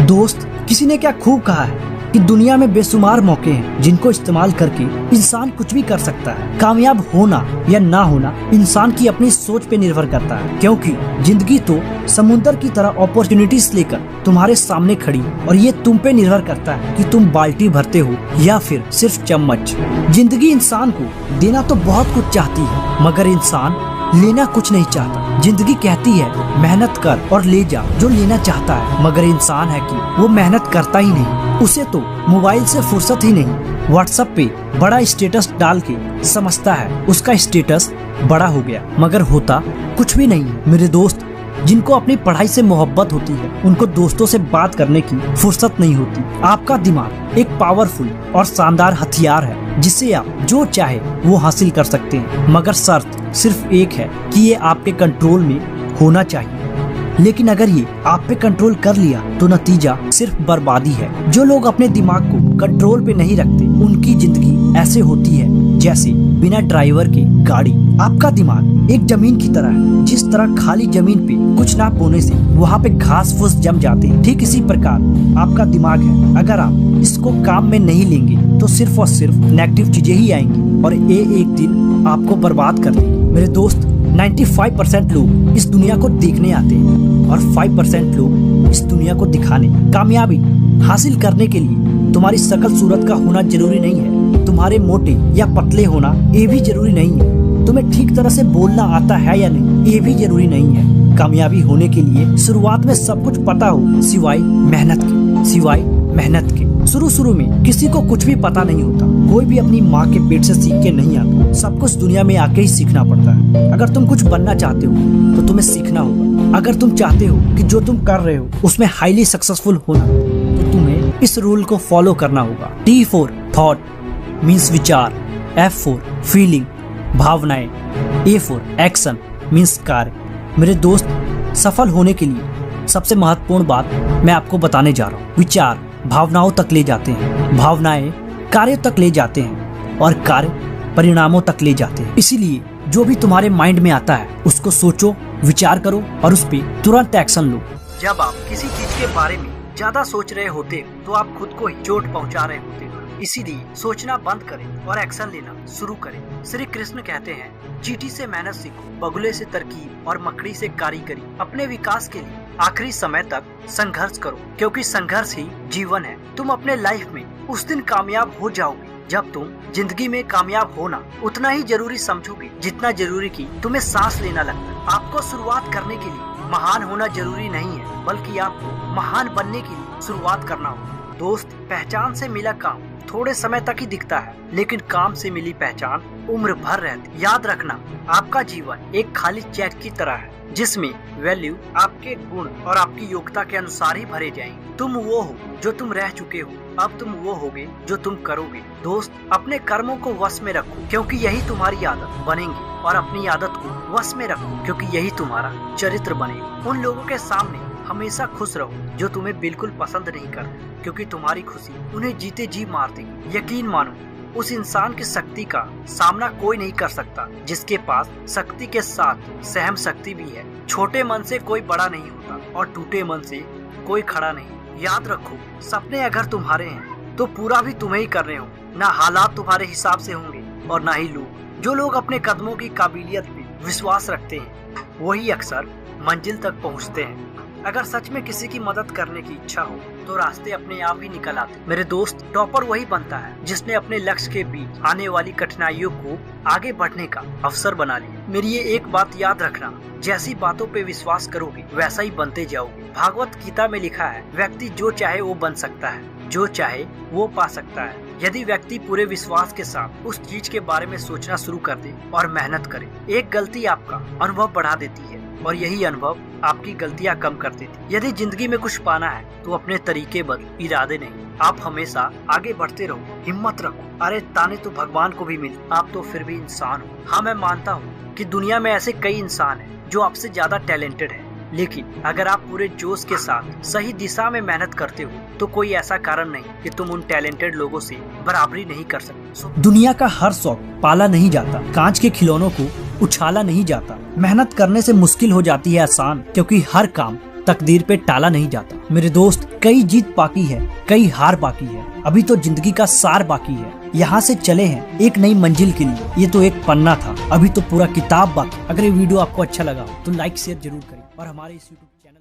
दोस्त, किसी ने क्या खूब कहा है कि दुनिया में बेशुमार मौके हैं जिनको इस्तेमाल करके इंसान कुछ भी कर सकता है। कामयाब होना या ना होना इंसान की अपनी सोच पे निर्भर करता है, क्योंकि जिंदगी तो समुद्र की तरह अपॉर्चुनिटीज लेकर तुम्हारे सामने खड़ी, और ये तुम पे निर्भर करता है कि तुम बाल्टी भरते हो या फिर सिर्फ चम्मच। जिंदगी इंसान को देना तो बहुत कुछ चाहती है, मगर इंसान लेना कुछ नहीं चाहता। जिंदगी कहती है मेहनत कर और ले जा जो लेना चाहता है, मगर इंसान है कि वो मेहनत करता ही नहीं। उसे तो मोबाइल से फुर्सत ही नहीं। व्हाट्सएप पे बड़ा स्टेटस डाल के समझता है उसका स्टेटस बड़ा हो गया, मगर होता कुछ भी नहीं है। मेरे दोस्त, जिनको अपनी पढ़ाई से मोहब्बत होती है उनको दोस्तों से बात करने की फुर्सत नहीं होती। आपका दिमाग एक पावरफुल और शानदार हथियार है जिससे आप जो चाहे वो हासिल कर सकते हैं, मगर शर्त सिर्फ एक है कि ये आपके कंट्रोल में होना चाहिए। लेकिन अगर ये आप पे कंट्रोल कर लिया तो नतीजा सिर्फ बर्बादी है। जो लोग अपने दिमाग को कंट्रोल पे नहीं रखते उनकी जिंदगी ऐसे होती है जैसे बिना ड्राइवर के गाड़ी। आपका दिमाग एक जमीन की तरह है, जिस तरह खाली जमीन पे कुछ ना बोने से वहाँ पे घास फूस जम जाते हैं, ठीक इसी प्रकार आपका दिमाग है। अगर आप इसको काम में नहीं लेंगे तो सिर्फ और सिर्फ नेगेटिव चीजें ही आएंगी और ये एक दिन आपको बर्बाद कर देंगे। मेरे दोस्त, 95% लोग इस दुनिया को देखने आते हैं और 5% लोग इस दुनिया को दिखाने। कामयाबी हासिल करने के लिए तुम्हारी शकल सूरत का होना जरूरी नहीं है, तुम्हारे मोटे या पतले होना ये भी जरूरी नहीं है, तुम्हें ठीक तरह से बोलना आता है या नहीं ये भी जरूरी नहीं है। कामयाबी होने के लिए शुरुआत में सब कुछ पता हो सिवाय मेहनत के। शुरू में किसी को कुछ भी पता नहीं होता, कोई भी अपनी माँ के पेट से सीख के नहीं आता, सब कुछ दुनिया में आके ही सीखना पड़ता है। अगर तुम कुछ बनना चाहते हो तो तुम्हें सीखना होगा। अगर तुम चाहते हो कि जो तुम कर रहे हो उसमें हाईली सक्सेसफुल होना तो तुम्हें इस रूल को फॉलो करना होगा। T for थॉट मीन्स विचार, F for फीलिंग भावनाएं, A for एक्शन मीन्स कार्य। मेरे दोस्त, सफल होने के लिए सबसे महत्वपूर्ण बात मैं आपको बताने जा रहा हूँ। विचार भावनाओं तक ले जाते हैं, भावनाएं कार्य तक ले जाते हैं और कार्य परिणामों तक ले जाते हैं। इसीलिए जो भी तुम्हारे माइंड में आता है उसको सोचो, विचार करो और उस पर तुरंत एक्शन लो। जब आप किसी चीज के बारे में ज्यादा सोच रहे होते हो तो आप खुद को ही चोट पहुंचा रहे होते हो। इसीलिए सोचना बंद करें और एक्शन लेना शुरू करें। श्री कृष्ण कहते हैं, चींटी से मेहनत सीखो, बगुले से तरकीब और मकड़ी से कारीगरी। अपने विकास के लिए आखिरी समय तक संघर्ष करो, क्योंकि संघर्ष ही जीवन है। तुम अपने लाइफ में उस दिन कामयाब हो जाओगे जब तुम जिंदगी में कामयाब होना उतना ही जरूरी समझोगे जितना जरूरी कि तुम्हें सांस लेना लगता है। आपको शुरुआत करने के लिए महान होना जरूरी नहीं है, बल्कि आपको महान बनने के लिए शुरुआत करना होगा। दोस्त, पहचान से मिला काम थोड़े समय तक ही दिखता है, लेकिन काम से मिली पहचान उम्र भर रहती। याद रखना, आपका जीवन एक खाली चेक की तरह है जिसमें वैल्यू आपके गुण और आपकी योग्यता के अनुसार ही भरे जाएंगे। तुम वो हो जो तुम रह चुके हो, अब तुम वो होगे जो तुम करोगे। दोस्त, अपने कर्मों को वश में रखो, क्योंकि यही तुम्हारी आदत बनेंगी, और अपनी आदत को वश में रखो क्योंकि यही तुम्हारा चरित्र बनेगा। उन लोगों के सामने हमेशा खुश रहो जो तुम्हें बिल्कुल पसंद नहीं करते, क्योंकि तुम्हारी खुशी उन्हें जीते जी मार देगी। यकीन मानो, उस इंसान की शक्ति का सामना कोई नहीं कर सकता जिसके पास शक्ति के साथ सहम शक्ति भी है। छोटे मन से कोई बड़ा नहीं होता और टूटे मन से कोई खड़ा नहीं। याद रखो, सपने अगर तुम्हारे हैं तो पूरा भी तुम्हें ही करने हो। ना हालात तुम्हारे हिसाब से होंगे और ना ही लोग। जो लोग अपने कदमों की काबिलियत पे विश्वास रखते हैं वही अक्सर मंजिल तक पहुँचते हैं। अगर सच में किसी की मदद करने की इच्छा हो तो रास्ते अपने आप ही निकल आते। मेरे दोस्त, टॉपर वही बनता है जिसने अपने लक्ष्य के बीच आने वाली कठिनाइयों को आगे बढ़ने का अवसर बना लिया। मेरी ये एक बात याद रखना, जैसी बातों पे विश्वास करोगे वैसा ही बनते जाओगे। भागवत गीता में लिखा है, व्यक्ति जो चाहे वो बन सकता है, जो चाहे वो पा सकता है, यदि व्यक्ति पूरे विश्वास के साथ उस चीज के बारे में सोचना शुरू कर दे और मेहनत करे। एक गलती आपका अनुभव बढ़ा देती है और यही अनुभव आपकी गलतियां कम कर देती। यदि जिंदगी में कुछ पाना है तो अपने तरीके बदलो, इरादे नहीं। आप हमेशा आगे बढ़ते रहो, हिम्मत रखो। अरे ताने तो भगवान को भी मिले, आप तो फिर भी इंसान हो। हाँ, मैं मानता हूँ कि दुनिया में ऐसे कई इंसान हैं जो आपसे ज्यादा टैलेंटेड है, लेकिन अगर आप पूरे जोश के साथ सही दिशा में मेहनत करते हो तो कोई ऐसा कारण नहीं कि तुम उन टैलेंटेड लोगों से बराबरी नहीं कर सकते। दुनिया का हर शौक पाला नहीं जाता, कांच के खिलौनों को उछाला नहीं जाता। मेहनत करने से मुश्किल हो जाती है आसान, क्योंकि हर काम तकदीर पे टाला नहीं जाता। मेरे दोस्त, कई जीत बाकी है, कई हार बाकी है, अभी तो जिंदगी का सार बाकी है। यहाँ से चले हैं एक नई मंजिल के लिए, ये तो एक पन्ना था, अभी तो पूरा किताब बाकी। अगर ये वीडियो आपको अच्छा लगा तो लाइक शेयर जरूर करें और हमारे इस यूट्यूब चैनल